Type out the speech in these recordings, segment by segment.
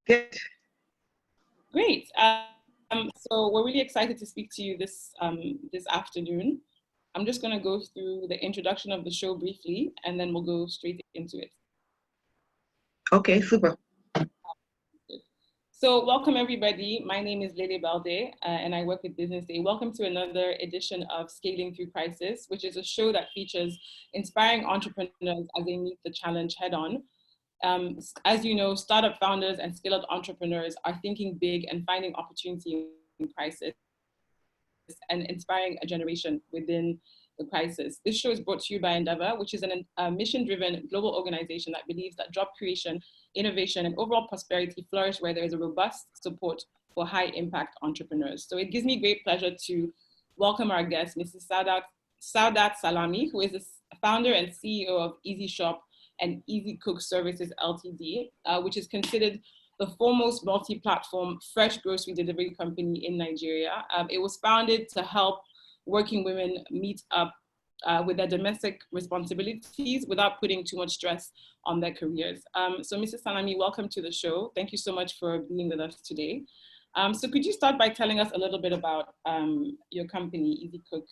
Good. Great. So we're really excited to speak to you this afternoon. I'm just going to go through the introduction of the show briefly, and then we'll go straight into it. Okay, super. So welcome everybody. My name is Lele Balde, and I work with Business Day. Welcome to another edition of Scaling Through Crisis, which is a show that features inspiring entrepreneurs as they meet the challenge head on. As you know, startup founders and scale-up entrepreneurs are thinking big and finding opportunity in crisis and inspiring a generation within the crisis. This show is brought to you by Endeavor, which is a mission-driven global organization that believes that job creation, innovation, and overall prosperity flourish where there is a robust support for high-impact entrepreneurs. So it gives me great pleasure to welcome our guest, Mrs. Saudat Salami, who is the founder and CEO of Easyshop and Easycook Services Ltd, which is considered the foremost multi-platform fresh grocery delivery company in Nigeria. It was founded to help working women meet up with their domestic responsibilities without putting too much stress on their careers. So Mrs. Salami, welcome to the show. Thank you so much for being with us today. So could you start by telling us a little bit about your company, Easycook?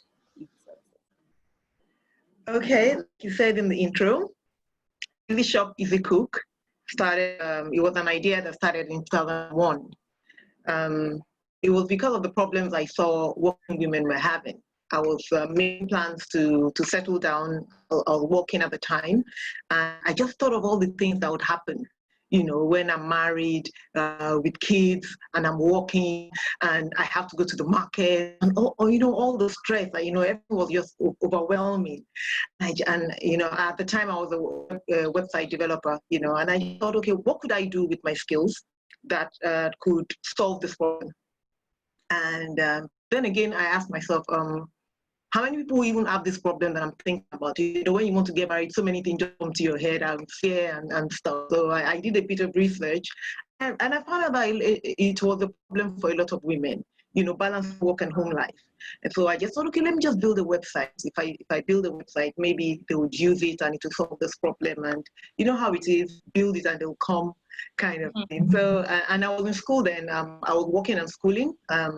Okay, like you said in the intro, Easyshop Easycook started, it was an idea that started in 2001. It was because of the problems I saw working women were having. I was making plans to settle down. I was working at the time, and I just thought of all the things that would happen. You know, when I'm married with kids and I'm working and I have to go to the market and you know, all the stress, everything was just overwhelming. And at the time I was a website developer, and I thought, okay, what could I do with my skills that could solve this problem? And then again, I asked myself, how many people even have this problem that I'm thinking about? When you want to get married, so many things just come to your head and fear and stuff. So I did a bit of research, and I found out that it was a problem for a lot of women, balance work and home life. And so I just thought, okay, let me just build a website. If I build a website, maybe they would use it and it will solve this problem. And you know how it is, build it and they'll come, kind of thing. So, and I was in school then. I was working on schooling. I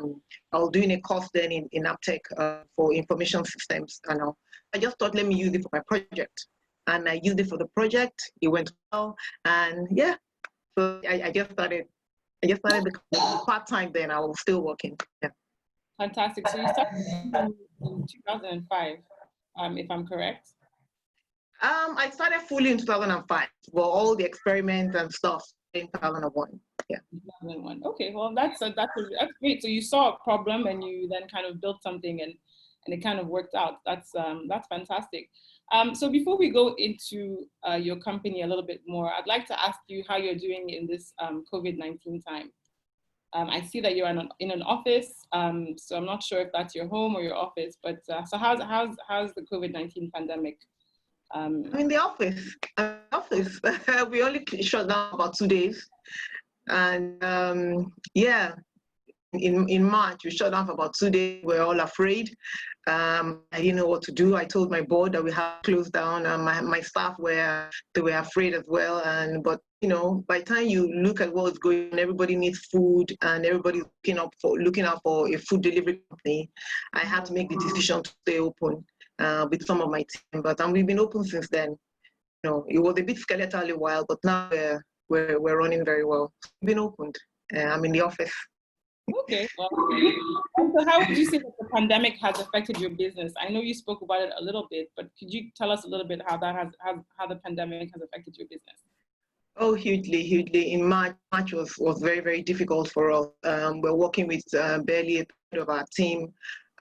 was doing a course then in AppTech for information systems. I just thought, let me use it for my project. And I used it for the project. It went well. And yeah, so I just started the part-time then. I was still working. Yeah. Fantastic. So you started in 2005, if I'm correct. I started fully in 2005, but all the experiments and stuff in 2001. Yeah. 2001. Okay, well that's great. So you saw a problem and you then kind of built something and it kind of worked out. That's fantastic. So before we go into your company a little bit more, I'd like to ask you how you're doing in this COVID-19 time. I see that you're in an office, so I'm not sure if that's your home or your office, but so how's the COVID-19 pandemic? I'm in the office. We only shut down about 2 days. And yeah, in March, we shut down for about 2 days. We were all afraid. I didn't know what to do. I told my board that we have closed down. My staff were afraid as well. But by the time you look at what's going on, everybody needs food and everybody's looking out for a food delivery company. I had to make the decision to stay open with some of my team. But we've been open since then. It was a bit skeletal a while, but now we're running very well. We've been opened. I'm in the office. Okay. Well, so how would you say that the pandemic has affected your business? I know you spoke about it a little bit, but could you tell us a little bit how the pandemic has affected your business? Oh, hugely. In March was very, very difficult for us. We're working with barely a third of our team.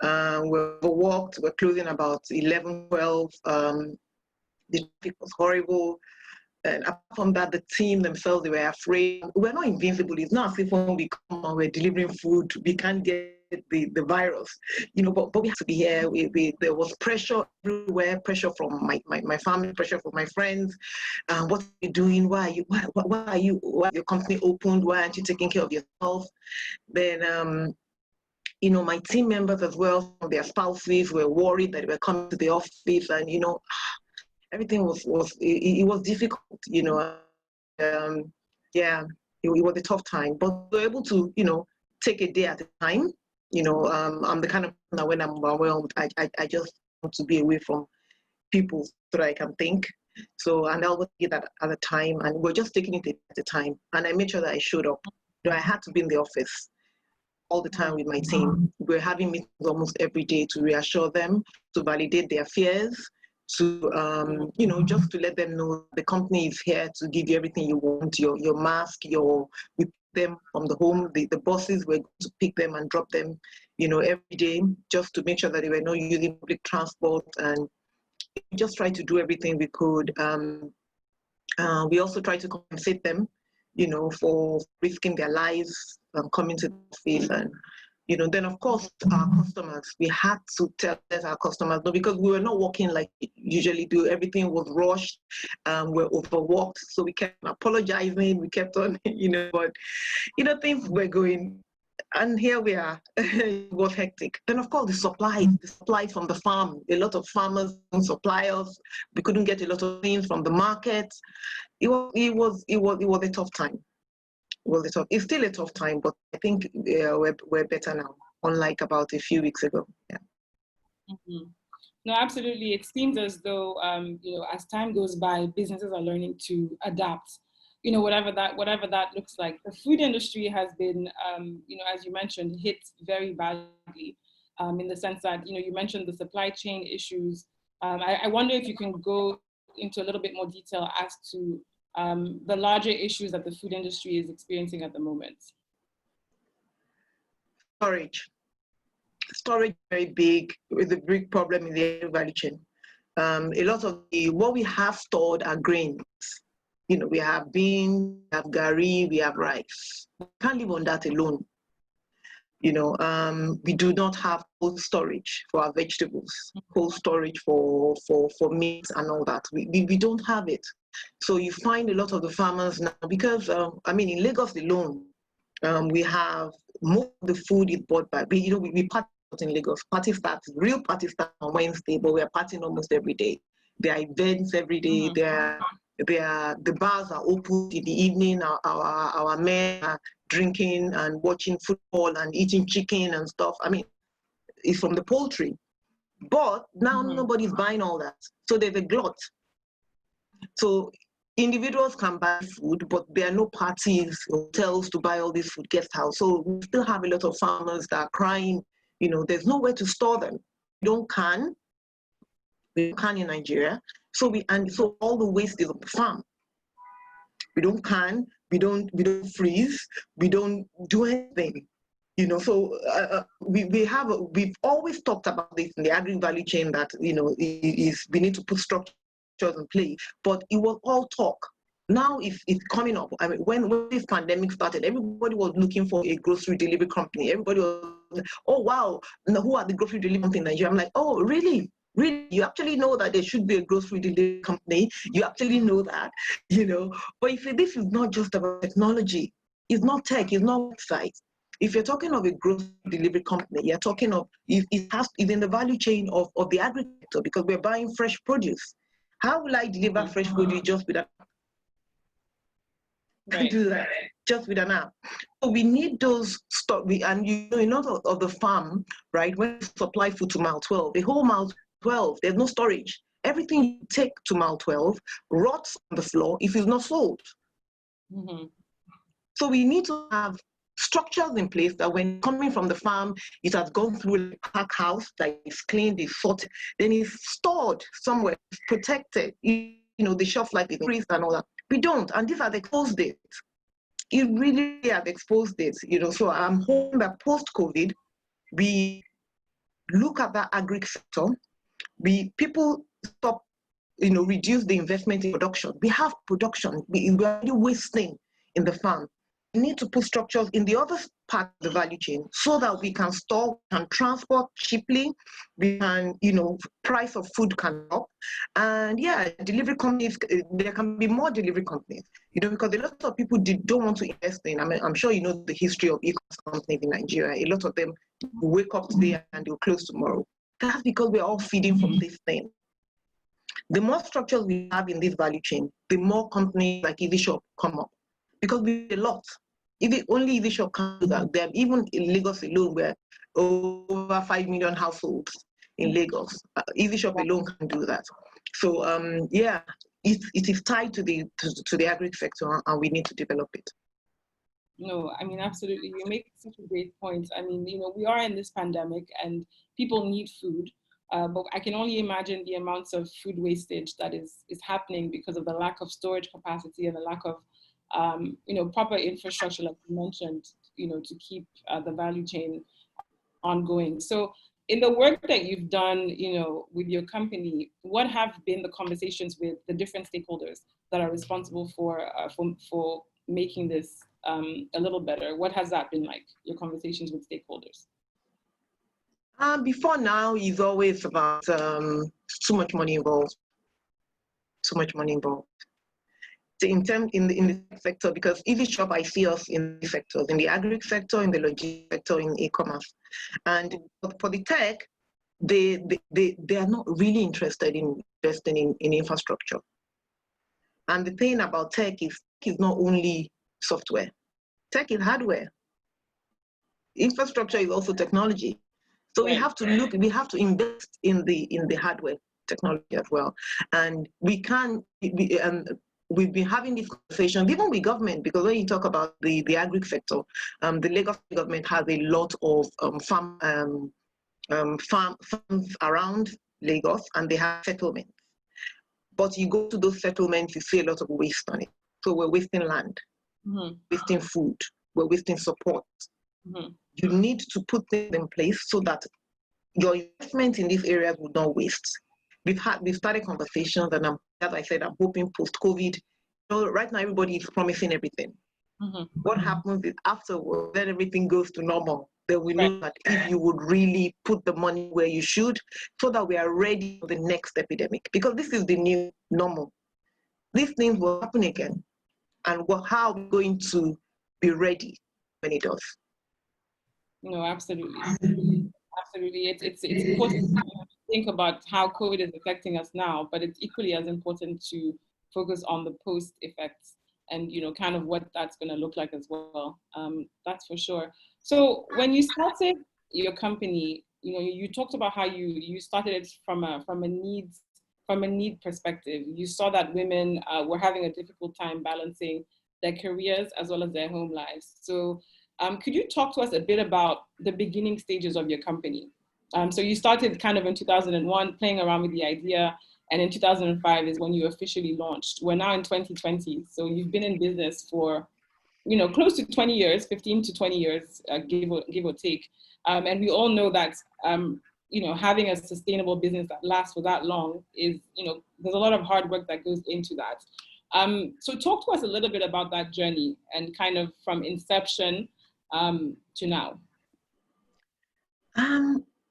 We're overworked. We're closing about 11, 12. The traffic was horrible. And apart from that, the team themselves, they were afraid. We're not invincible. It's not as if when we come and we're delivering food, we can't get the virus, but we have to be here. There was pressure everywhere, pressure from my family, pressure from my friends. What are you doing? Why are your company opened? Why aren't you taking care of yourself? Then, my team members as well, their spouses were worried that they were coming to the office and, everything was difficult, yeah. It was a tough time, but we were able to, take a day at a time. I'm the kind of person that when I'm overwhelmed, I just want to be away from people so that I can think. So, and I always get that at a time, and we're just taking it at a time. And I made sure that I showed up. I had to be in the office all the time with my team. We're having meetings almost every day to reassure them, to validate their fears, to just to let them know the company is here to give you everything you want, your mask, we pick them from the home, the buses were going to pick them and drop them, every day, just to make sure that they were not using public transport, and just try to do everything we could. We also try to compensate them, for risking their lives, coming to the office. And, then of course, our customers, we had to tell our customers, no, because we were not working like we usually do. Everything was rushed. We're overworked. So we kept apologizing. We kept on, but, things were going. And here we are. It was hectic. Then, of course, the supply from the farm. A lot of farmers and suppliers. We couldn't get a lot of things from the market. It was a tough time. It's still a tough time, but I think we're better now, unlike about a few weeks ago. Yeah. Mm-hmm. No, absolutely. It seems as though as time goes by, businesses are learning to adapt. Whatever that looks like. The food industry has been, as you mentioned, hit very badly, in the sense that, you mentioned the supply chain issues. I wonder if you can go into a little bit more detail as to the larger issues that the food industry is experiencing at the moment. Storage very big, with a big problem in the value chain. A lot of what we have stored are grains. We have beans, we have gari, we have rice. We can't live on that alone. We do not have cold storage for our vegetables, cold storage for meat and all that. We don't have it. So you find a lot of the farmers now, because, in Lagos alone, we have most of the food is bought by, we party in Lagos. Real party starts on Wednesday, but we are partying almost every day. There are events every day. Mm-hmm. The bars are open in the evening. Our men are drinking and watching football and eating chicken and stuff. It's from the poultry. But now nobody's buying all that. So there's a glut. So individuals can buy food, but there are no parties, hotels to buy all this food, guest house. So we still have a lot of farmers that are crying, there's nowhere to store them. We don't can in Nigeria. So all the waste is on the farm. We don't can, we don't freeze, we don't do anything. We've always talked about this in the agri value chain that, we need to put structures in place, but it was all talk. Now it's coming up. When this pandemic started, everybody was looking for a grocery delivery company. Everybody was, oh wow, who are the grocery delivery companies in Nigeria? I'm like, oh really? Really, you actually know that there should be a grocery delivery company. You actually know that, But if this is not just about technology, it's not tech, it's not website. If you're talking of a grocery delivery company, you're talking of it's in the value chain of the agriculture, because we're buying fresh produce. How will I deliver fresh produce just with an app? Right. Do that just with an app. So we need those stock. And a lot of the farm, right? When you supply food to mile 12, the whole mile 12, there's no storage. Everything you take to mile 12 rots on the floor if it's not sold. Mm-hmm. So we need to have structures in place that when coming from the farm, it has gone through a pack house that is cleaned, is sorted, then it's stored somewhere, it's protected. The shelf life is increased and all that. We don't, and these are the exposed dates. It really have exposed dates, So I'm hoping that post-COVID, we look at that agri sector. People stop, reduce the investment in production. We have production. We're already wasting in the farm. We need to put structures in the other part of the value chain so that we can store, can transport cheaply, we can, price of food can up. And yeah, delivery companies, there can be more delivery companies, because a lot of people don't want to invest in. I'm sure you know the history of e-commerce companies in Nigeria. A lot of them will wake up today and they'll close tomorrow. That's because we're all feeding from this thing. The more structures we have in this value chain, the more companies like Easyshop come up. because we need a lot. Only Easyshop can do that. There, even in Lagos alone, where over 5 million households in Lagos, Easyshop alone can do that. So yeah, it is tied to the agri sector, and we need to develop it. No, I mean, absolutely. You make such a great point. I mean, we are in this pandemic and people need food, but I can only imagine the amounts of food wastage that is happening because of the lack of storage capacity and the lack of, proper infrastructure, like you mentioned, to keep the value chain ongoing. So in the work that you've done, with your company, what have been the conversations with the different stakeholders that are responsible for making this a little better? What has that been like, your conversations with stakeholders? Before now, it's always about too much money involved. Too much money involved. In the sector, because Easyshop, I see us in the sectors, in the agri sector, in the logistics sector, in e-commerce. And for the tech, they are not really interested in investing in infrastructure. And the thing about tech is not only software. Tech is hardware. Infrastructure is also technology. So we have to invest in the hardware technology as well. And we've been having these conversations, even with government, because when you talk about the agri sector, the Lagos government has a lot of farms around Lagos, and they have settlements. But you go to those settlements, you see a lot of waste on it. So we're wasting land, wasting food, we're wasting support. You need to put things in place so that your investment in these areas would not waste. We've started conversations, and as I said, I'm hoping post-COVID. Right now everybody is promising everything. What happens is afterwards, then everything goes to normal. Then we know that if you would really put the money where you should, so that we are ready for the next epidemic, because this is the new normal. These things will happen again, and how are we going to be ready when it does? No, absolutely. Absolutely. It's important to think about how COVID is affecting us now, but it's equally as important to focus on the post effects and, kind of what that's going to look like as well. That's for sure. So when you started your company, you talked about how you started it from a need perspective. You saw that women were having a difficult time balancing their careers as well as their home lives. So could you talk to us a bit about the beginning stages of your company? So you started kind of in 2001, playing around with the idea, and in 2005 is when you officially launched. We're now in 2020, so you've been in business for, close to 20 years, 15 to 20 years, give or take. And we all know that, having a sustainable business that lasts for that long is, there's a lot of hard work that goes into that. So talk to us a little bit about that journey and kind of from inception to now.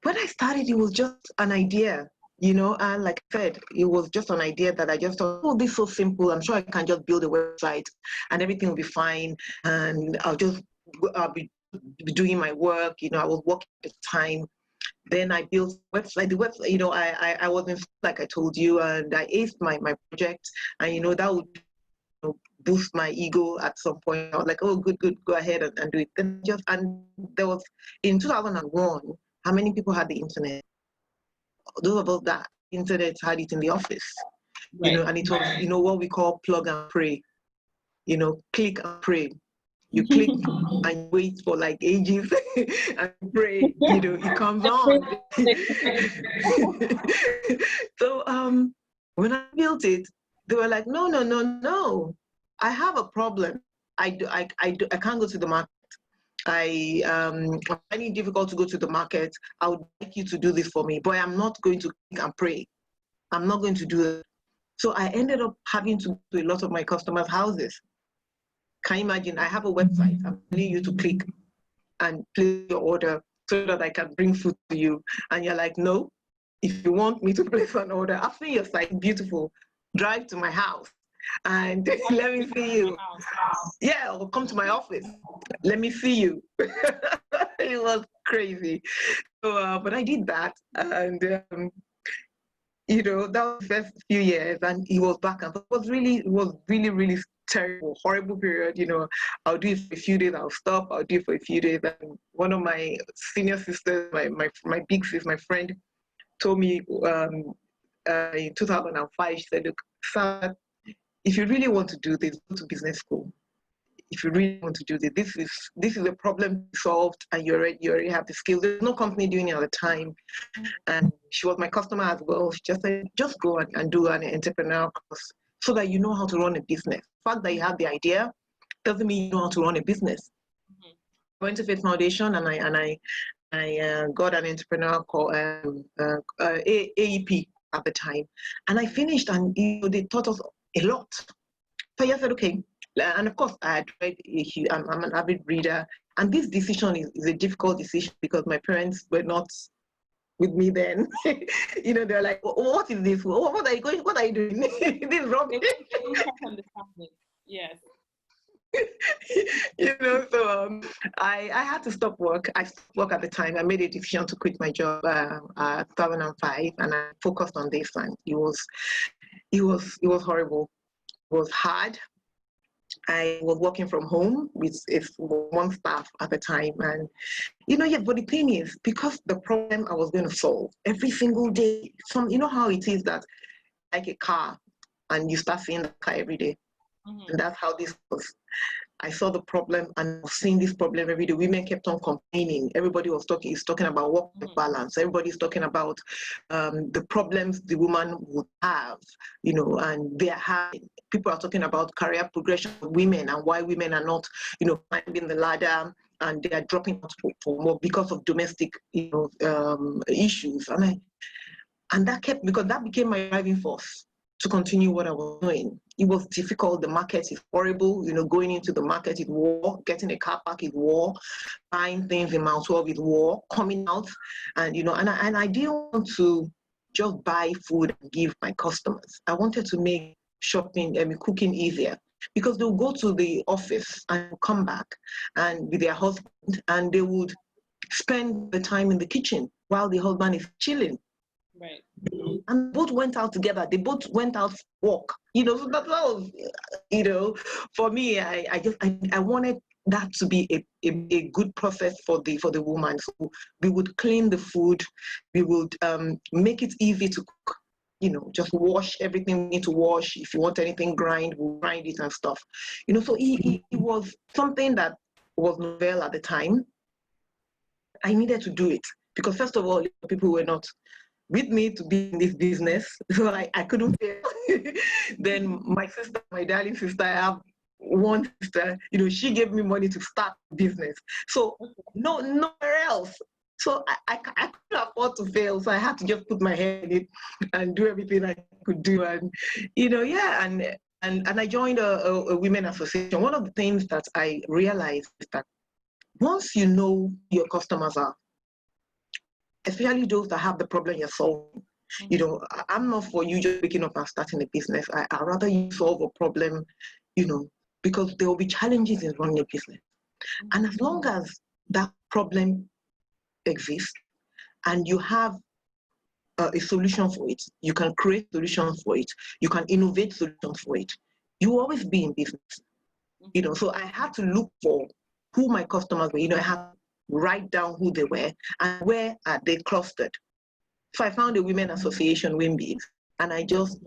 When I started, it was just an idea, and like I said, it was just an idea that I just thought, oh, this is so simple. I'm sure I can just build a website and everything will be fine. And I'll be doing my work. I was working at the time. Then I built website. The website, I was in, like I told you, and I aced my project, and that would boost my ego at some point. I was like, oh, good, go ahead and do it. And there was, in 2001, how many people had the internet? Those of us that internet had it in the office, and it was, what we call plug and pray, click and pray. You click and wait for like ages and pray, it comes on. So when I built it, they were like, no. I have a problem. I can't go to the market. I'm finding it difficult to go to the market. I would like you to do this for me, but I'm not going to click and pray. I'm not going to do it. So I ended up having to go to a lot of my customers' houses. Can you imagine? I have a website. I'm telling you to click and place your order so that I can bring food to you. And you're like, no, if you want me to place an order, after your site, beautiful, drive to my house and let me see you. Yeah, or come to my office. Let me see you. It was crazy. So, but I did that. And You know, that was the first few years, and he was back, and it was really, really terrible, horrible period. You know, I'll do it for a few days, I'll stop, I'll do it for a few days. And one of my senior sisters, my big sis, my friend, told me in 2005, she said, look, Sam, if you really want to do this, go to business school. If you really want to do this, this is a problem solved, and you already have the skills. There's no company doing it at the time, and she was my customer as well. She just said, just go and do an entrepreneurial course so that you know how to run a business. The fact that you have the idea doesn't mean you know how to run a business. I went to Faith Foundation, and I got an entrepreneurial call, AEP at the time, and I finished, and they taught us a lot. So I said, okay. And of course, I had read, I'm an avid reader, and this decision is a difficult decision because my parents were not with me then. You know, they're like, what is this? What are you doing? This is rubbish. Yes. You know, so I had to stop work. I stopped work at the time. I made a decision to quit my job 2005, and I focused on this, and it was horrible. It was hard. I was working from home with one staff at the time, and but the thing is, because the problem I was going to solve every single day, you know how it is that like a car, and you start seeing the car every day, and that's how this was. I saw the problem, and I was seeing this problem every day. Women kept on complaining. Everybody was talking about work-life balance. Everybody's talking about the problems the woman would have, and they're having. People are talking about career progression of women and why women are not, climbing the ladder, and they are dropping out for more because of domestic, issues. And that became my driving force to continue what I was doing. It was difficult. The market is horrible. Going into the market is war. Getting a car park is war. Buying things in Mount 12 is war. Coming out, and I didn't want to just buy food and give my customers. I wanted to make shopping and cooking easier, because they'll go to the office and come back and with their husband, and they would spend the time in the kitchen while the husband is chilling. Right. And both went out together. They both went out to walk. So that was, for me, I wanted that to be a good process for the woman. So we would clean the food. We would make it easy to cook. Just wash everything we need to wash. If you want anything grind, we'll grind it and stuff. So it was something that was novel at the time. I needed to do it because, first of all, people were not with me to be in this business, so I couldn't fail. Then my sister, my darling sister, I have one sister, she gave me money to start business. So nowhere else. So I couldn't afford to fail, so I had to just put my head in it and do everything I could do. And and I joined a women association. One of the things that I realized is that once you know who your customers are, especially those that have the problem you're solving. I'm not for you just waking up and starting a business. I'd rather you solve a problem, because there will be challenges in running a business. And as long as that problem exists and you have a solution for it, you can create solutions for it, you can innovate solutions for it, you will always be in business. So I had to look for who my customers were. I had to write down who they were and where are they clustered. So I found a women association, WIMBIs, and I just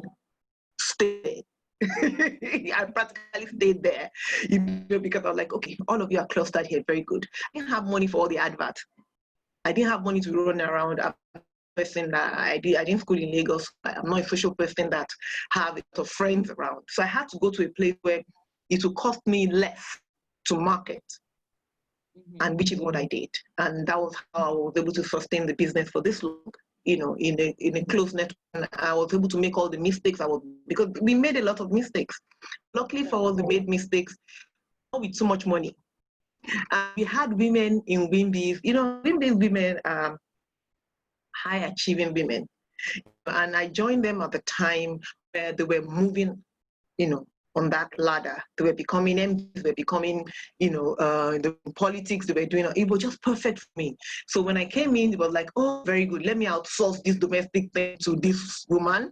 stayed. I practically stayed there, because I was like, okay, all of you are clustered here, very good. I didn't have money for all the adverts. I didn't have money to run around. I'm a person that I didn't school in Lagos. I'm not a social person that have a lot of friends around. So I had to go to a place where it would cost me less to market. And which is what I did. And that was how I was able to sustain the business for this long, in a close network. And I was able to make all the mistakes because we made a lot of mistakes. Luckily for us, we made mistakes, not with too much money. We had women in WIMBIs, WIMBIs women are high achieving women. And I joined them at the time where they were moving, on that ladder. They were becoming MDs, they were becoming, the politics, they were doing, it was just perfect for me. So when I came in, it was like, oh, very good. Let me outsource this domestic thing to this woman.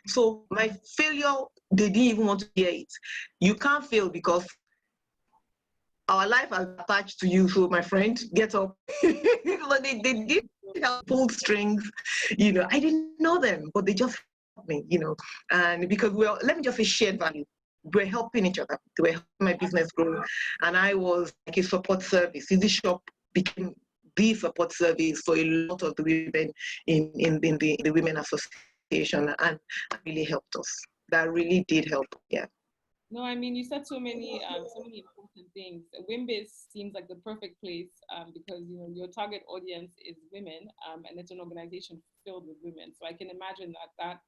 So my failure, they didn't even want to hear it. You can't fail because our life is attached to you. So my friend, get up. So they did help pull strings. I didn't know them, but they just helped me, and because let me just say shared value. We're helping each other. They were helping my business grow. And I was like a support service. Easyshop became the support service for a lot of the women in the Women Association, and really helped us. That really did help, yeah. No, I mean, you said so many important things. Wimbase seems like the perfect place because your target audience is women, and it's an organization filled with women. So I can imagine that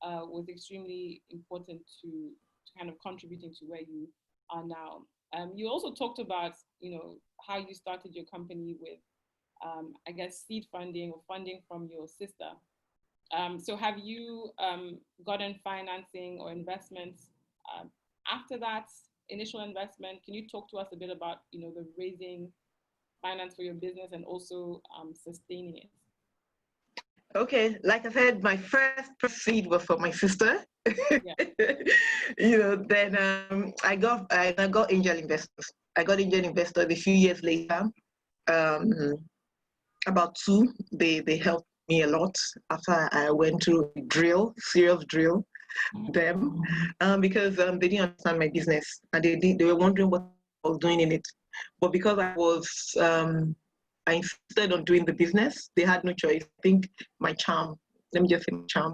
was extremely important to kind of contributing to where you are now. You also talked about how you started your company with I guess seed funding or funding from your sister. So have you gotten financing or investments after that initial investment? Can you talk to us a bit about the raising finance for your business and also sustaining it? Okay, like I said, my first seed was for my sister. Yeah. Then I got angel investors. I got angel investors a few years later. About two, they helped me a lot after I went through serious drill them, because they didn't understand my business and they were wondering what I was doing in it. But because I insisted on doing the business, they had no choice. I think my charm, let me just say my charm.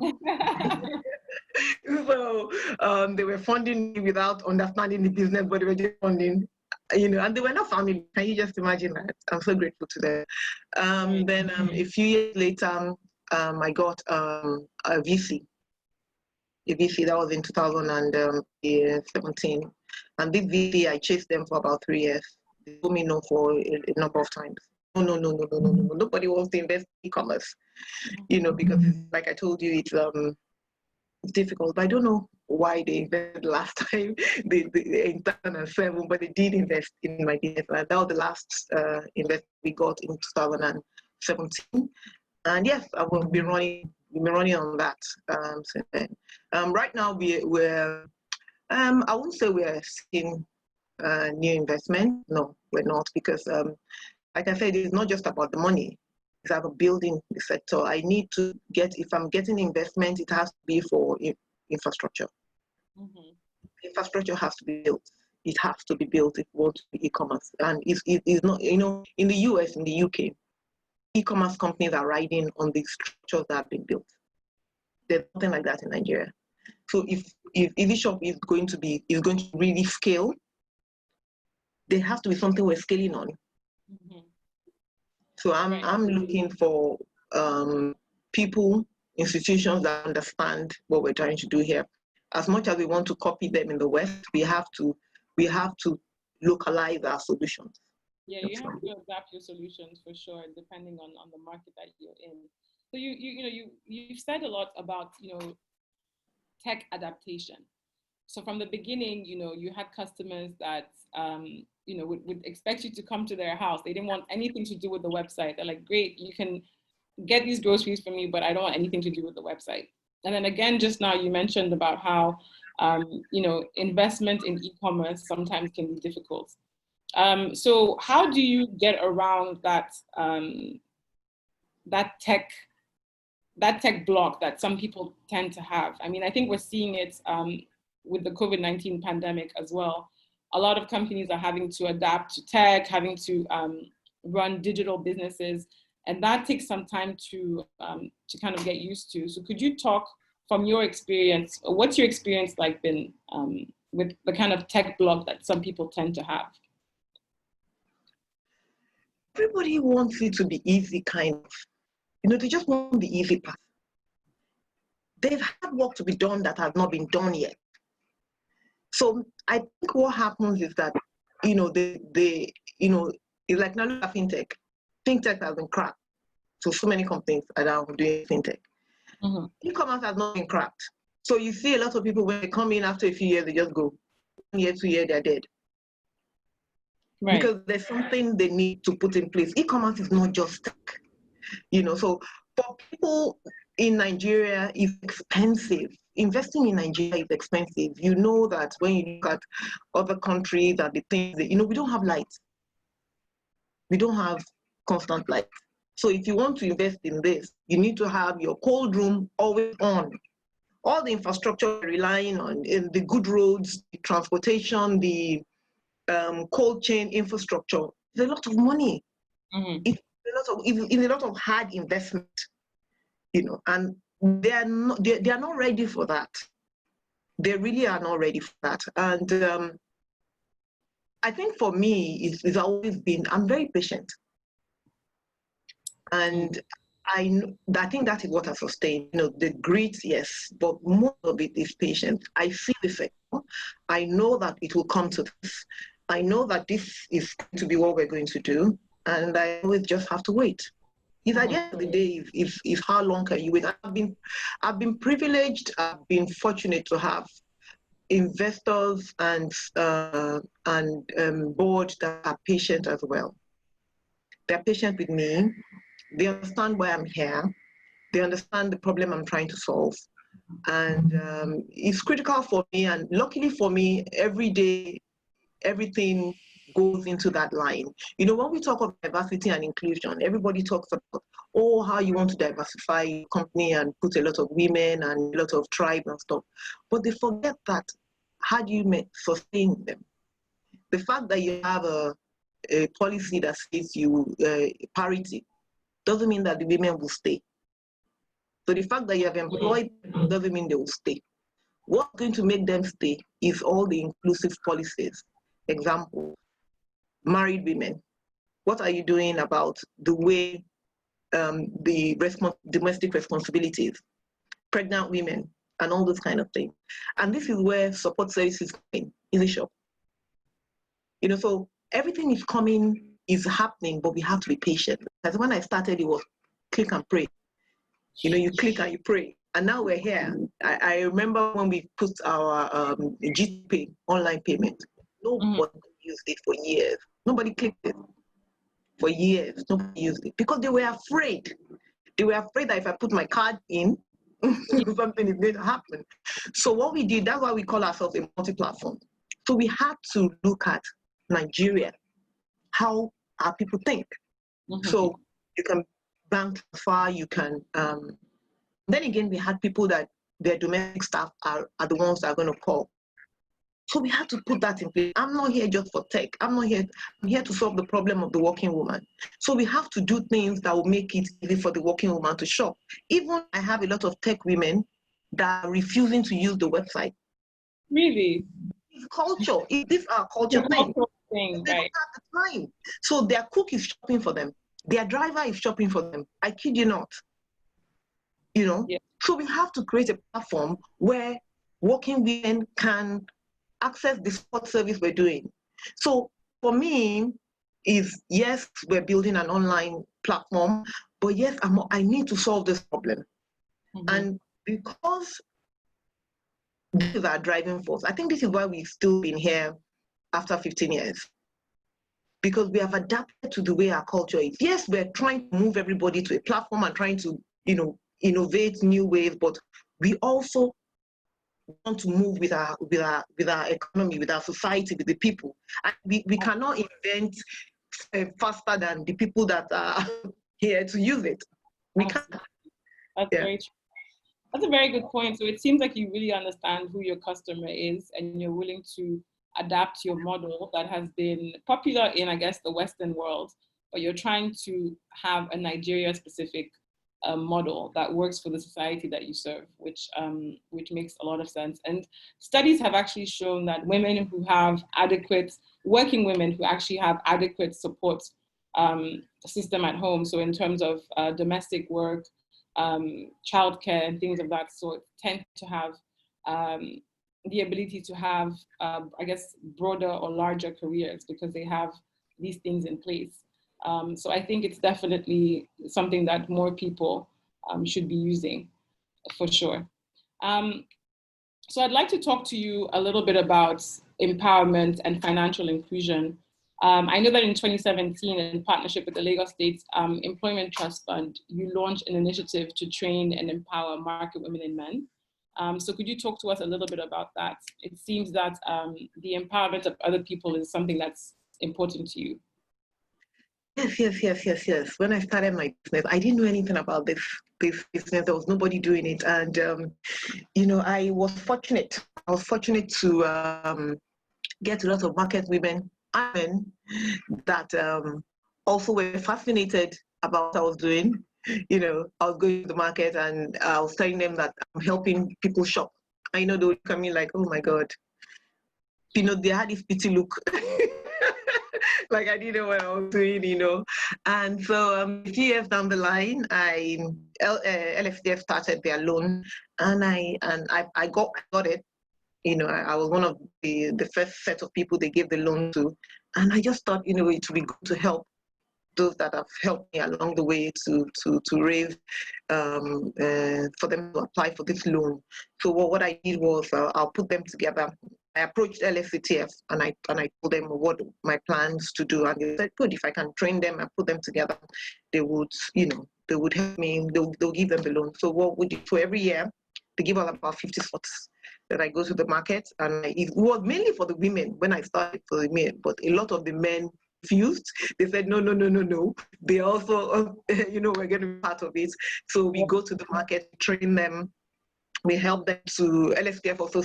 So they were funding me without understanding the business, but they were just funding, and they were not family. Can you just imagine that? I'm so grateful to them. Then a few years later, I got a VC. A VC that was in 2017. And this VC, I chased them for about 3 years. They told me no for a number of times. No. Nobody wants to invest in e-commerce, because like I told you, it's difficult. But I don't know why they invested last time, in 2007, but they did invest in my business. That was the last investment we got in 2017. And yes, we've been running on that since then. Right now, we're I wouldn't say we're seeing new investment. No, we're not, because like I said, it's not just about the money. It's about building the sector. I need to if I'm getting investment, it has to be for infrastructure. Mm-hmm. Infrastructure has to be built. It has to be built if you want to be e-commerce. And it's not, in the US, in the UK, e-commerce companies are riding on the structures that have been built. There's nothing like that in Nigeria. So if Easyshop is going to really scale, there has to be something we're scaling on. Mm-hmm. So I'm looking for people, institutions that understand what we're trying to do here. As much as we want to copy them in the West, we have to localize our solutions. Yeah, you have to adapt your solutions for sure, depending on the market that you're in. So you've said a lot about tech adaptation. So from the beginning, you had customers that would expect you to come to their house. They didn't want anything to do with the website. They're like, great, you can get these groceries for me, but I don't want anything to do with the website. And then again, just now you mentioned about how investment in e-commerce sometimes can be difficult. So how do you get around that tech block that some people tend to have? I mean, I think we're seeing it with the COVID-19 pandemic as well. A lot of companies are having to adapt to tech, having to run digital businesses, and that takes some time to kind of get used to. So could you talk from your experience, what's your experience like been with the kind of tech block that some people tend to have? Everybody wants it to be easy, kind of. They just want the easy path. They've had work to be done that has not been done yet. So I think what happens is that, it's like now look at fintech. Fintech has been cracked. So many companies are now doing fintech. Mm-hmm. E-commerce has not been cracked. So you see a lot of people, when they come in after a few years, they just go. year, 2 years, they're dead. Right. Because there's something they need to put in place. E-commerce is not just tech, so for people in Nigeria, it's expensive. Investing in Nigeria is expensive. You know that when you look at other countries and the things that, we don't have light. We don't have constant light. So if you want to invest in this, you need to have your cold room always on. All the infrastructure relying on in the good roads, the transportation, the cold chain infrastructure. It's a lot of money. Mm-hmm. It's a lot of hard investment, and they are not ready for that. They really are not ready for that. And I think for me, it's always been, I'm very patient. And I think that is what I sustain. The grit, yes, but most of it is patience. I see the sector. I know that it will come to this. I know that this is going to be what we're going to do, and I always just have to wait. If at the end of the day, if how long can you wait? I've been privileged. I've been fortunate to have investors and board that are patient as well. They're patient with me. They understand why I'm here. They understand the problem I'm trying to solve. And it's critical for me. And luckily for me, every day, everything goes into that line. When we talk of diversity and inclusion, everybody talks about, how you want to diversify your company and put a lot of women and a lot of tribes and stuff. But they forget that, how do you sustain them? The fact that you have a policy that says parity doesn't mean that the women will stay. So the fact that you have employed them doesn't mean they will stay. What's going to make them stay is all the inclusive policies. Example, married women. What are you doing about the way the domestic responsibilities, pregnant women, and all those kind of things? And this is where support services come in, Easyshop. So everything is happening, but we have to be patient. Because when I started, it was click and pray. You click and you pray. And now we're here. I remember when we put our GPay, online payment. Nobody used it for years. Nobody clicked it for years. Nobody used it because they were afraid. They were afraid that if I put my card in, something is going to happen. So what we did, that's why we call ourselves a multi-platform. So we had to look at Nigeria, how our people think. So you can bank transfer, you can, then again, we had people that their domestic staff are the ones that are going to call. So we had to put that in place. I'm not here just for tech. I'm here to solve the problem of the working woman. So we have to do things that will make it easy for the working woman to shop. Even I have a lot of tech women that are refusing to use the website. Really? It's culture. This is our culture thing. They don't have the time. So their cook is shopping for them. Their driver is shopping for them. I kid you not. Yeah. So we have to create a platform where working women can access the support service we're doing. So for me, yes, we're building an online platform, but yes, I need to solve this problem. And because this is our driving force, I think this is why we've still been here after 15 years. Because we have adapted to the way our culture is. Yes, we're trying to move everybody to a platform and trying to, innovate new ways, but we also want to move with our economy, with our society, with the people. And we cannot invent faster than the people that are here to use it. We can't. That's very true. That's a very good point. So it seems like you really understand who your customer is and you're willing to adapt your model that has been popular in, I guess, the Western world, but you're trying to have a Nigeria-specific model that works for the society that you serve, which makes a lot of sense. And studies have actually shown that women who have working women who actually have adequate support system at home, so in terms of domestic work, childcare and things of that sort, tend to have the ability to have, I guess, broader or larger careers because they have these things in place. So I think it's definitely something that more people should be using, for sure. So I'd like to talk to you a little bit about empowerment and financial inclusion. I know that in 2017, in partnership with the Lagos State Employment Trust Fund, you launched an initiative to train and empower market women and men. So could you talk to us a little bit about that? It seems that the empowerment of other people is something that's important to you. Yes. When I started my business, I didn't know anything about this business. There was nobody doing it. And, I was fortunate. I was fortunate to get a lot of market women and men that also were fascinated about what I was doing. I was going to the market and I was telling them that I'm helping people shop. I know they would come in like, oh my God. They had this pity look. Like I didn't know what I was doing. And so a few years down the line, LFTF started their loan, and I got it. I was one of the first set of people they gave the loan to, and I just thought, it would be good to help those that have helped me along the way to raise for them to apply for this loan. So what I did was I'll put them together. I approached LSCTF and I told them what my plans to do, and they said, good, if I can train them and put them together, they would help me. They'll give them the loan. So what we do for every year, they give us about 50 slots that I go to the market, and it was mainly for the women when I started for the men, but a lot of the men refused. They said no. They also we're going to be part of it. So we go to the market, train them. We help them to, LSTF also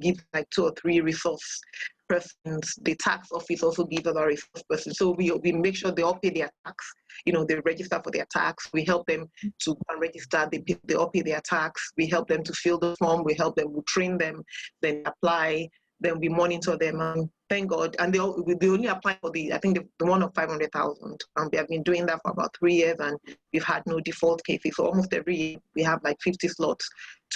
give like 2 or 3 resource persons. The tax office also gives us a resource person. So we make sure they all pay their tax. They register for their tax. We help them to register. They all pay their tax. We help them to fill the form. We help them, we train them, then apply. Then we monitor them, and thank God. And they only apply for I think the one of 500,000. And we have been doing that for about 3 years, and we've had no default cases. So almost every year we have like 50 slots.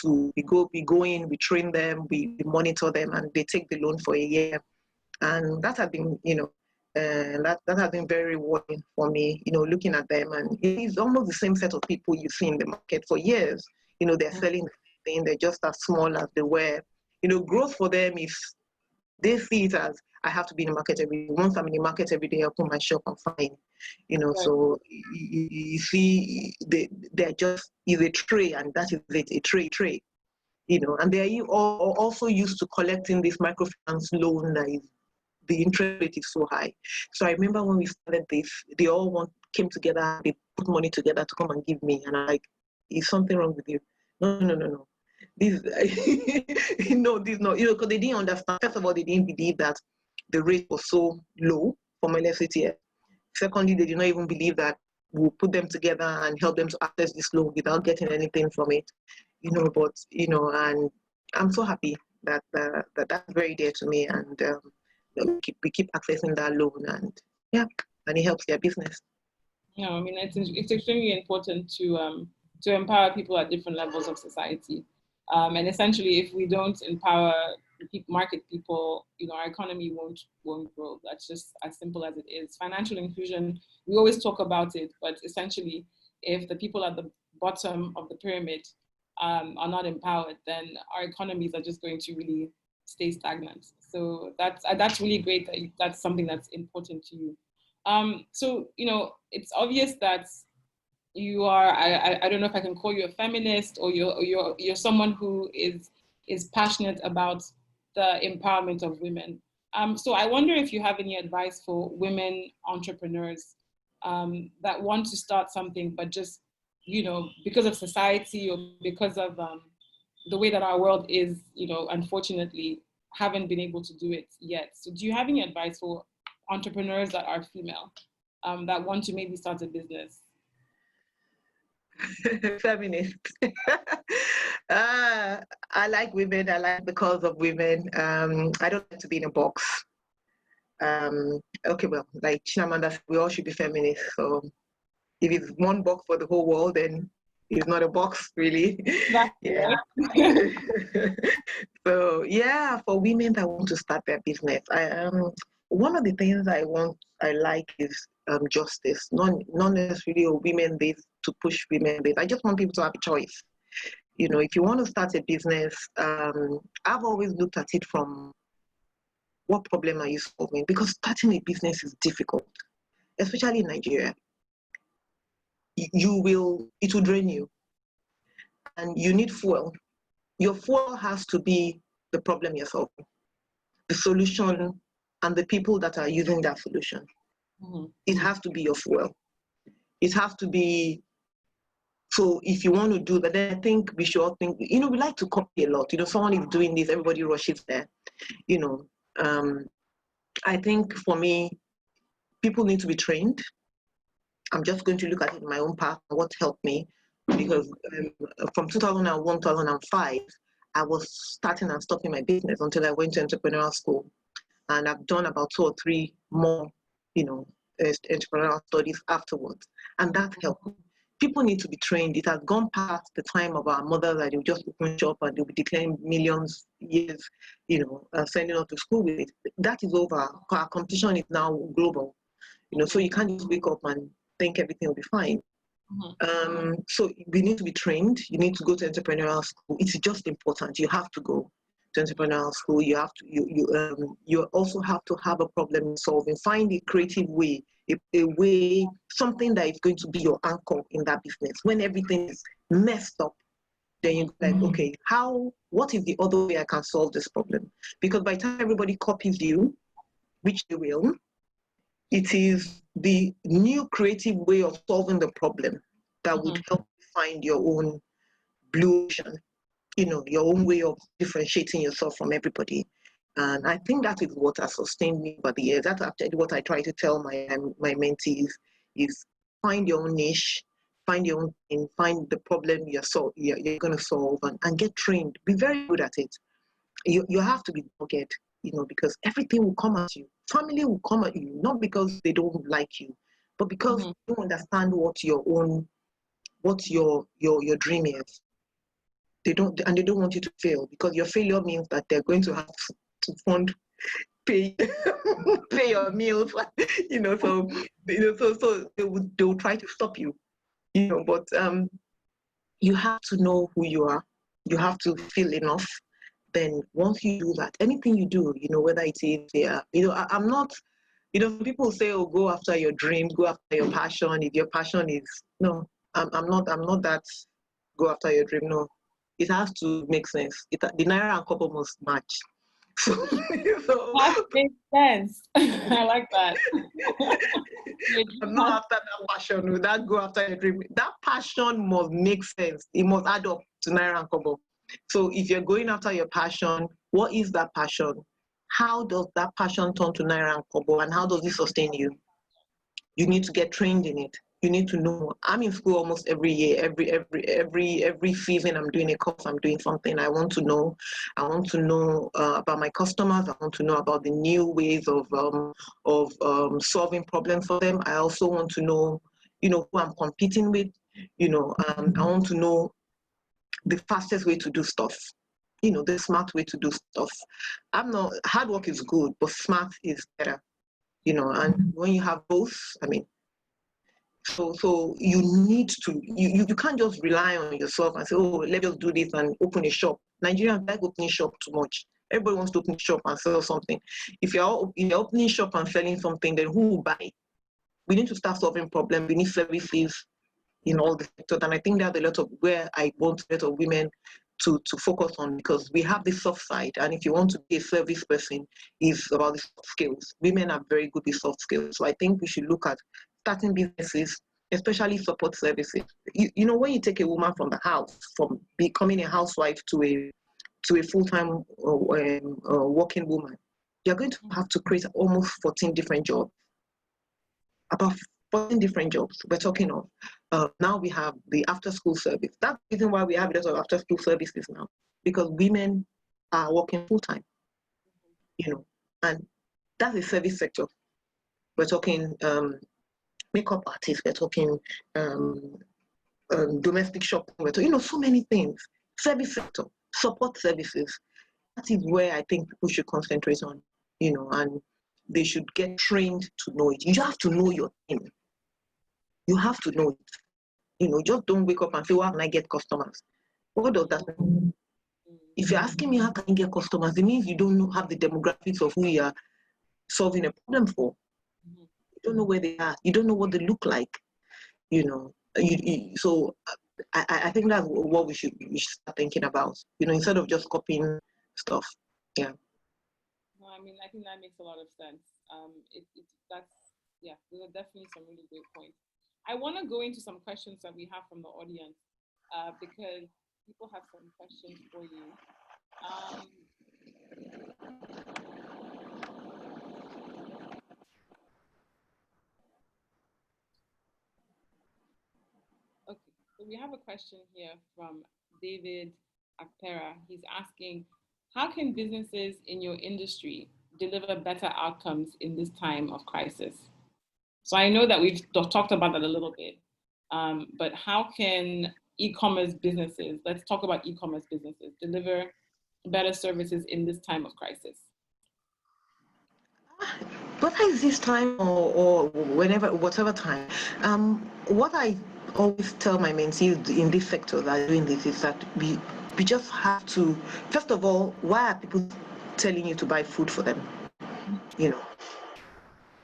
We go in, we train them, we monitor them, and they take the loan for a year. And that has been, that has been very rewarding for me. Looking at them, and it's almost the same set of people you see in the market for years. They're selling the same thing. They're just as small as they were. Growth for them is, they see it as, I have to be in the market every day. Once I'm in the market every day, I open my shop, I'm fine. Right. So you see, they're just, is a tray, and that is it, a tray. And they're also used to collecting this microfinance loan that is, the interest rate is so high. So I remember when we started this, they all came together, they put money together to come and give me. And I'm like, is something wrong with you? No. This, this no, because they didn't understand. First of all, they didn't believe that the rate was so low from LFCTF. Secondly, they did not even believe that we'll put them together and help them to access this loan without getting anything from it. And I'm so happy that that's very dear to me, and we keep accessing that loan, and it helps their business. I mean, it's extremely important to empower people at different levels of society. And essentially, if we don't empower market people, our economy won't grow. That's just as simple as it is. Financial inclusion, we always talk about it, but essentially, if the people at the bottom of the pyramid are not empowered, then our economies are just going to really stay stagnant. So that's really great that that's something that's important to you. So it's obvious that you are, I don't know if I can call you a feminist, or you're someone who is passionate about the empowerment of women. So I wonder if you have any advice for women entrepreneurs that want to start something, but just, because of society or because of the way that our world is, unfortunately, haven't been able to do it yet. So do you have any advice for entrepreneurs that are female that want to maybe start a business? Feminist. I like women. I like the cause of women. I don't like to be in a box. Okay, well, like Chimamanda said, we all should be feminists. So if it's one box for the whole world, then it's not a box, really. Yeah. So for women that want to start their business, one of the things I like is justice, not necessarily a women based to push women based. I just want people to have a choice. If you want to start a business, I've always looked at it from What problem are you solving? Because starting a business is difficult, especially in Nigeria. It will drain you, and you need fuel. Your fuel has to be the problem you're solving, the solution, and the people that are using that solution. Mm-hmm. It has to be your fuel. It has to be. So if you want to do that, then I think we should all think, we like to copy a lot. Someone is doing this, everybody rushes there. I think for me, people need to be trained. I'm just going to look at it in my own path, what helped me, because from 2001, 2005, I was starting and stopping my business until I went to entrepreneurial school. And I've done about 2 or 3 more, entrepreneurial studies afterwards. And that helped me. People need to be trained. It has gone past the time of our mothers that they would just open shop and they'll be declaring millions years, sending us to school with it. That is over. Our competition is now global, so you can't just wake up and think everything will be fine. Mm-hmm. So we need to be trained. You need to go to entrepreneurial school. It's just important. You have to go to entrepreneurial school. You have to. You also have to have a problem solving. Find a creative way, a way, something that is going to be your anchor in that business. When everything is messed up, then you're like, okay, what is the other way I can solve this problem? Because by the time everybody copies you, which they will, it is the new creative way of solving the problem that would help you find your own blue ocean, your own way of differentiating yourself from everybody. And I think that is what has sustained me over the years. That's actually what I try to tell my mentees is find your own niche, find your own thing, find the problem you're going to solve and get trained. Be very good at it. You have to be dogged, because everything will come at you. Family will come at you, not because they don't like you, but because they don't understand what your dream is. They don't want you to fail, because your failure means that they're going to have to pay your meals, so they'll try to stop you, but you have to know who you are. You have to feel enough. Then once you do that, anything you do, whether it is I'm not, people say, oh, go after your dreams, go after your passion. If your passion is no, I'm not that go after your dream. No, it has to make sense. The naira and kobo must match. So that makes sense. I like that. I'm not after that passion. That go after your dream. That passion must make sense. It must add up to naira and kobo. So if you're going after your passion, what is that passion? How does that passion turn to naira and kobo, and how does it sustain you? You need to get trained in it. You need to know. I'm in school almost every year. Every season, I'm doing a course. I'm doing something. I want to know. About my customers. I want to know about the new ways of solving problems for them. I also want to know, who I'm competing with. I want to know the fastest way to do stuff. The smart way to do stuff. Hard work is good, but smart is better. And when you have both, so you need to, you can't just rely on yourself and say, oh, let us do this and open a shop. Nigerians like opening shop too much. Everybody wants to open a shop and sell something. If you're opening shop and selling something, then who will buy? We need to start solving problems. We need services in all the sectors. And I think there's a lot of where I want a lot of women to focus on, because we have the soft side. And if you want to be a service person, it's about the soft skills. Women are very good with soft skills. So I think we should look at starting businesses, especially support services. When you take a woman from the house, from becoming a housewife to a full-time working woman, you're going to have to create almost 14 different jobs. About 14 different jobs we're talking of. Now we have the after-school service. That's the reason why we have a lot of after-school services now, because women are working full-time, and that's a service sector. We're talking makeup artists, we're talking domestic shopping, we're talking, so many things. Service sector, support services. That is where I think people should concentrate on, and they should get trained to know it. You have to know your thing. You have to know it. Just don't wake up and say, well, how can I get customers? What does that mean? If you're asking me how can you get customers, it means you don't have the demographics of who you are solving a problem for. You don't know where they are. You don't know what they look like. So I think that's what we should start thinking about. Instead of just copying stuff. Yeah. No, I mean, I think that makes a lot of sense. Those are definitely some really great points. I want to go into some questions that we have from the audience because people have some questions for you. Okay, so we have a question here from David Akpera. He's asking, how can businesses in your industry deliver better outcomes in this time of crisis? So I know that we've talked about that a little bit, but how can e-commerce businesses, let's talk about e-commerce businesses, deliver better services in this time of crisis? Whether it's this time or whatever time, what I always tell my mentees in this sector that are doing this is that we just have to, first of all, why are people telling you to buy food for them?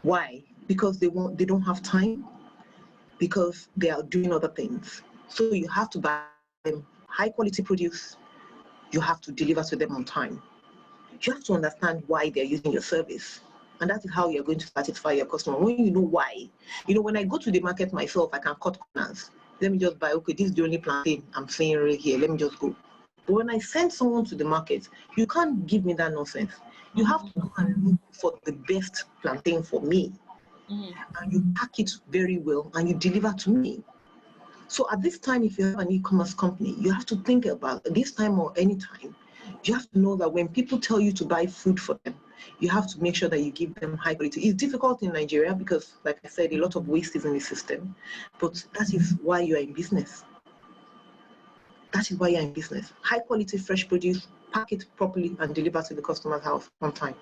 Why? Because they don't have time, because they are doing other things. So you have to buy them high quality produce. You have to deliver to them on time. You have to understand why they're using your service. And that is how you're going to satisfy your customer. When you know why. When I go to the market myself, I can cut corners. Let me just buy, okay, this is the only plantain I'm seeing right here. Let me just go. But when I send someone to the market, you can't give me that nonsense. You have to go and look for the best plantain for me. And you pack it very well and you deliver to me. So at this time, if you have an e-commerce company, you have to think about this time or any time. You have to know that when people tell you to buy food for them, you have to make sure that you give them high quality. It's difficult in Nigeria because, like I said, a lot of waste is in the system, but that is why you are in business. That is why you're in business. High quality, fresh produce, pack it properly and deliver to the customer's house on time.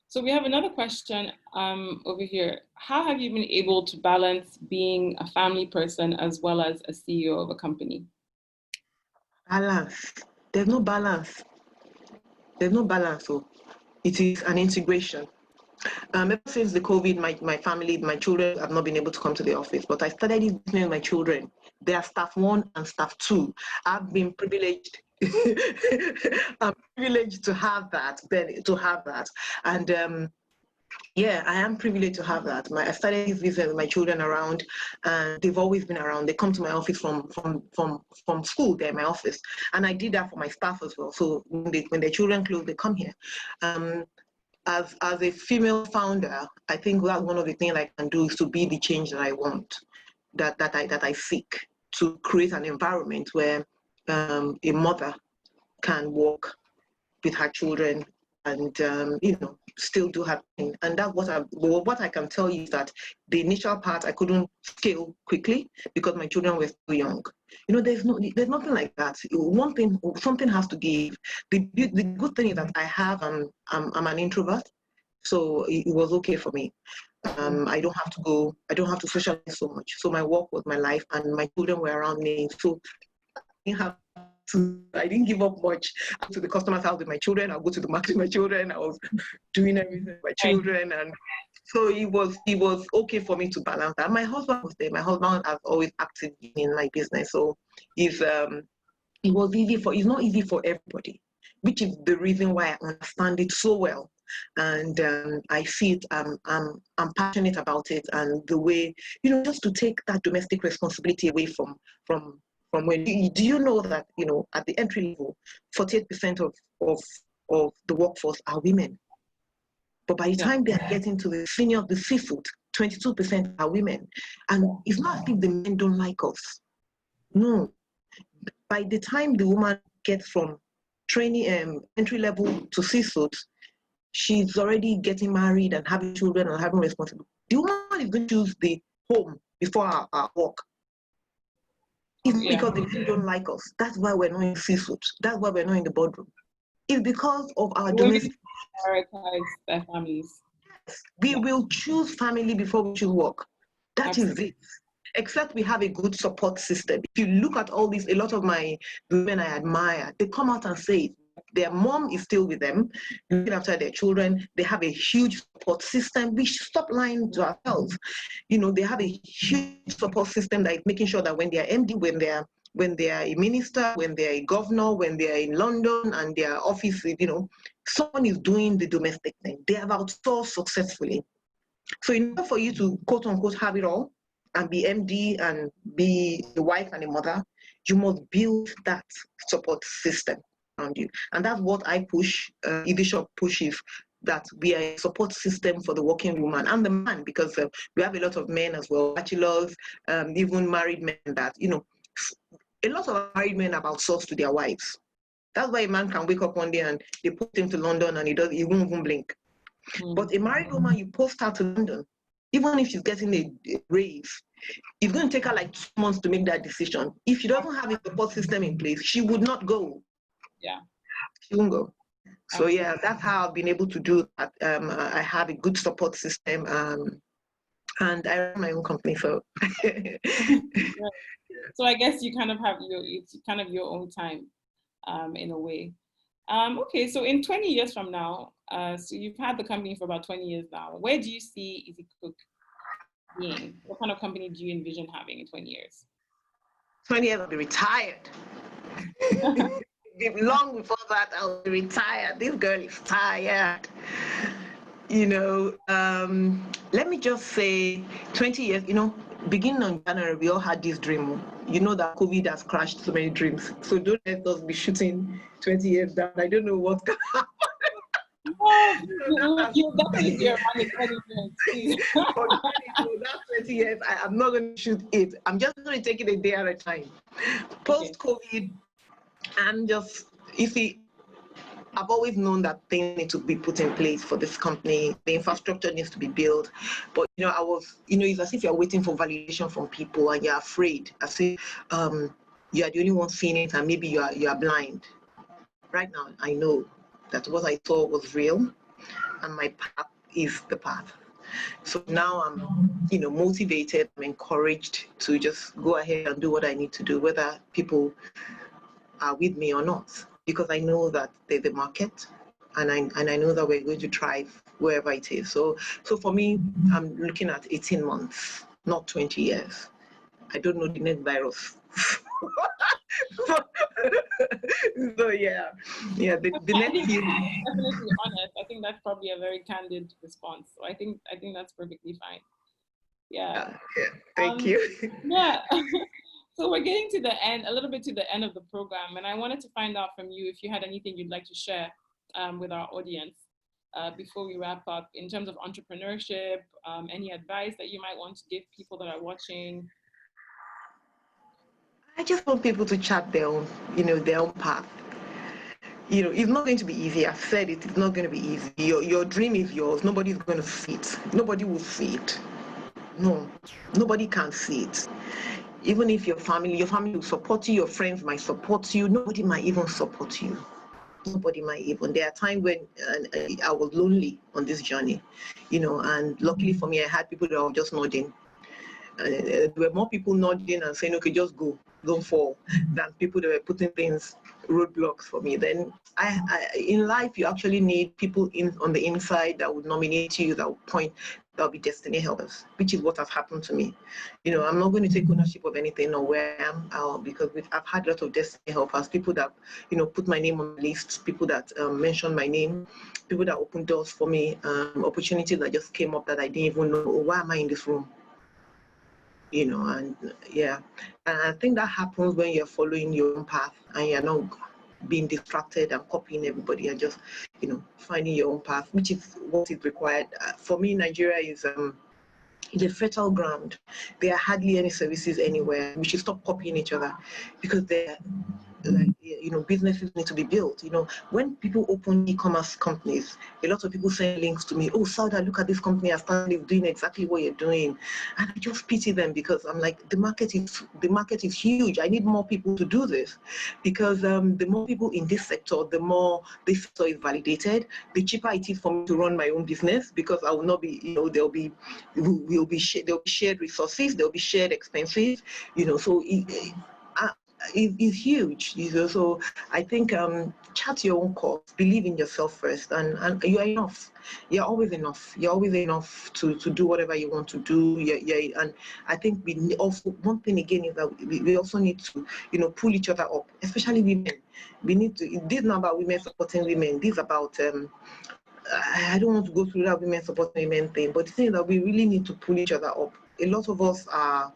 So we have another question over here. How have you been able to balance being a family person as well as a CEO of a company? Balance. There's no balance. There's no balance. So it is an integration. Ever since the COVID, my family, my children have not been able to come to the office, but I started listening to my children. They are staff 1 and staff 2. I've been privileged. I'm privileged to have that. And yeah, I am privileged to have that. I started visiting my children around, and they've always been around. They come to my office from school. They're in my office, and I did that for my staff as well. So when their children close, they come here. As a female founder, I think that's one of the things I can do is to be the change that I want, that I seek, to create an environment where a mother can walk with her children and still do her thing. And that's what I can tell you is that the initial part I couldn't scale quickly because my children were still young. There's nothing like that. Something has to give. The good thing is that I'm an introvert, so it was okay for me. I don't have to socialize so much. So my work was my life, and my children were around me. So I didn't give up much. I go to the customer's house with my children. I'll go to the market with my children. I was doing everything with my children, and so it was okay for me to balance that. My husband was there. My husband has always acted in my business, so it was easy it's not easy for everybody, which is the reason why I understand it so well, and I see it. I'm passionate about it, and the way just to take that domestic responsibility away from when do you know that at the entry level 48% of the workforce are women, but by the time they are getting to the seafood, 22% are women. And it's not as if the men don't like us. No, by the time the woman gets from training entry level to seafood, she's already getting married and having children and having responsibility. The woman is going to choose the home before our work. It's because the men don't like us. That's why we're not in seafood. That's why we're not in the boardroom. It's because of our domestic. Prioritize their families. We will choose family before we choose work. That is it. except we have a good support system. If you look at all these, a lot of the women I admire, they come out and say it. Their mom is still with them, looking after their children. They have a huge support system. We should stop lying to ourselves. You know, they have a huge support system that is making sure that when they are MD, when they are a minister, when they are a governor, when they are in London and their office, you know, someone is doing the domestic thing. They have outsourced successfully. So in order for you to quote unquote have it all and be MD and be a wife and a mother, you must build that support system around you. And that's what I push, Easyshop pushes, that we are a support system for the working woman and the man, because we have a lot of men as well, bachelors, even married men that, you know, a lot of married men have outsourced to their wives. That's why a man can wake up one day and they put him to London and he won't even blink. But a married woman, you post her to London, even if she's getting a raise, it's going to take her like 2 months to make that decision. If she doesn't have a support system in place, she would not go. Yeah. She won't go. So yeah, that's how I've been able to do that. I have a good support system, and I run my own company. So, so I guess you kind of have it's kind of your own time, in a way. Okay, so in 20 years from now, so you've had the company for about 20 years now. Where do you see Easycook being? What kind of company do you envision having in 20 years? 20 years, I'll be retired. Long before that, I'll be retired. This girl is tired. You know, let me just say 20 years, you know, beginning on January, we all had this dream. You know that COVID has crashed so many dreams. So don't let us be shooting 20 years down. I don't know what's going to happen. You'll definitely be around in 20 years. That 20 years, I'm not going to shoot it. I'm just going to take it a day at a time. Post-COVID, and just, you see, I've always known that things need to be put in place for this company. The infrastructure needs to be built. But, you know, it's as if you're waiting for validation from people and you're afraid, as if you are the only one seeing it and maybe you are blind. Right now, I know that what I saw was real and my path is the path. So now I'm, you know, motivated, I'm encouraged to just go ahead and do what I need to do, whether people are with me or not, because I know that there's a market, and I know that we're going to thrive wherever it is. So for me, I'm looking at 18 months, not 20 years. I don't know the next virus. So yeah, the next year. Definitely honest. I think that's probably a very candid response. So I think that's perfectly fine. Yeah. Thank you. Yeah. So we're getting to the end, a little bit to the end of the program, and I wanted to find out from you if you had anything you'd like to share with our audience before we wrap up, in terms of entrepreneurship, any advice that you might want to give people that are watching. I just want people to chart their own, their own path. You know, it's not going to be easy. I've said it, it's not going to be easy. Your dream is yours. Nobody's going to see it. Nobody will see it. No, nobody can see it. Even if your family will support you, your friends might support you, nobody might even support you. Nobody might even. There are times when I was lonely on this journey, and luckily for me, I had people that were just nodding. There were more people nodding and saying, okay, just go, don't fall, than people that were putting roadblocks for me. Then in life, you actually need people on the inside that would nominate you, that would point, that would be destiny helpers, which is what has happened to me. I'm not going to take ownership of anything or where I am, because I've had a lot of destiny helpers, people that, put my name on lists, people that mentioned my name, people that opened doors for me, opportunities that just came up that I didn't even know, why am I in this room? And I think that happens when you're following your own path and you're not being distracted and copying everybody, and just, finding your own path, which is what is required. For me, Nigeria is a fertile ground. There are hardly any services anywhere. We should stop copying each other, because like, you know, businesses need to be built. You know, when people open e-commerce companies, a lot of people send links to me. Oh, Saudat, look at this company I started doing exactly what you're doing, and I just pity them because I'm like, the market is huge. I need more people to do this, because the more people in this sector, the more this sector is validated, the cheaper it is for me to run my own business, because I will not be, you know, there'll be shared resources, there'll be shared expenses, you know, so it's huge, you know. So I think chart your own course, believe in yourself first, and you are enough. You're always enough. You're always enough to do whatever you want to do. And I think we also, one thing again is that we also need to, you know, pull each other up, especially women. We need to. This is not about women supporting women. This is about I don't want to go through that women supporting women thing, but the thing is that we really need to pull each other up. A lot of us are,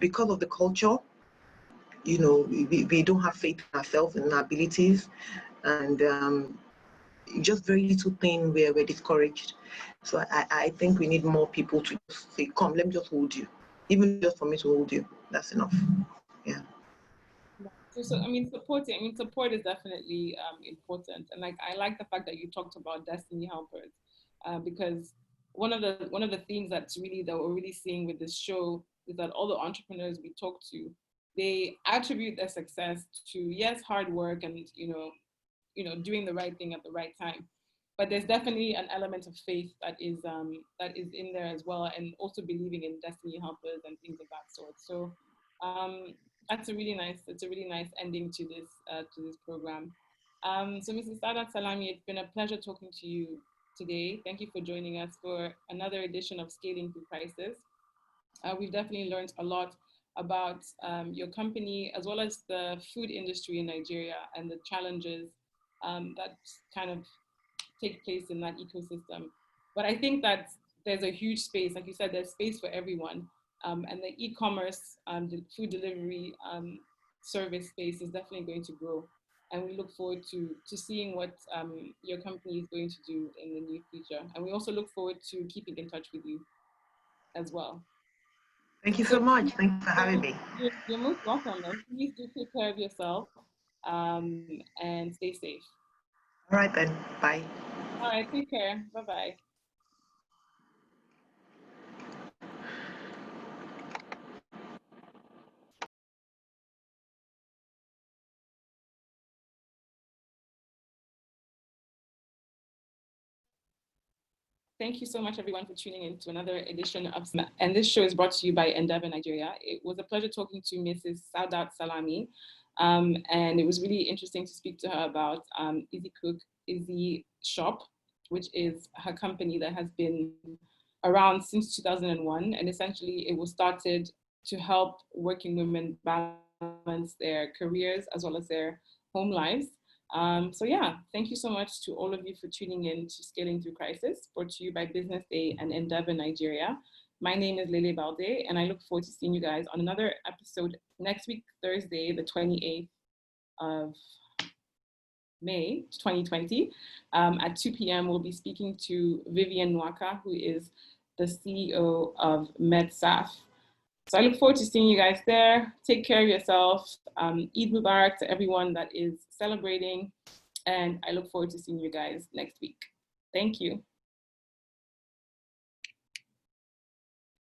because of the culture, you know, we don't have faith in ourselves and our abilities, and just very little thing where we're discouraged. So I think we need more people to just say, come, let me just hold you. Even just for me to hold you, that's enough. Yeah. So I mean, support is definitely important, and like I like the fact that you talked about destiny helpers, because one of the themes that we're really seeing with this show is that all the entrepreneurs we talk to, they attribute their success to, yes, hard work and doing the right thing at the right time, but there's definitely an element of faith that is in there as well, and also believing in destiny helpers and things of that sort. So it's a really nice ending to this program. So Mrs. Saudat Salami, it's been a pleasure talking to you today. Thank you for joining us for another edition of Scaling Through Crisis. We've definitely learned a lot about your company, as well as the food industry in Nigeria and the challenges that kind of take place in that ecosystem. But I think that there's a huge space, like you said, there's space for everyone. And the e-commerce, the food delivery service space is definitely going to grow. And we look forward to seeing what your company is going to do in the near future. And we also look forward to keeping in touch with you as well. Thank you so much. Thanks for having me. You're most welcome. And please do take care of yourself and stay safe. All right then. Bye. All right, take care. Bye-bye. Thank you so much, everyone, for tuning in to another edition of and this show is brought to you by Endeavor Nigeria. It was a pleasure talking to Mrs. Saudat Salami, and it was really interesting to speak to her about Easycook, Easyshop, which is her company that has been around since 2001, and essentially it was started to help working women balance their careers as well as their home lives. So yeah, thank you so much to all of you for tuning in to Scaling Through Crisis, brought to you by Business Day and Endeavor Nigeria. My name is Lele Balde, and I look forward to seeing you guys on another episode next week, Thursday, the 28th of May 2020. At 2 p.m., we'll be speaking to Vivian Nwaka, who is the CEO of MedSaf. So I look forward to seeing you guys there. Take care of yourself. Eid Mubarak to everyone that is celebrating. And I look forward to seeing you guys next week. Thank you.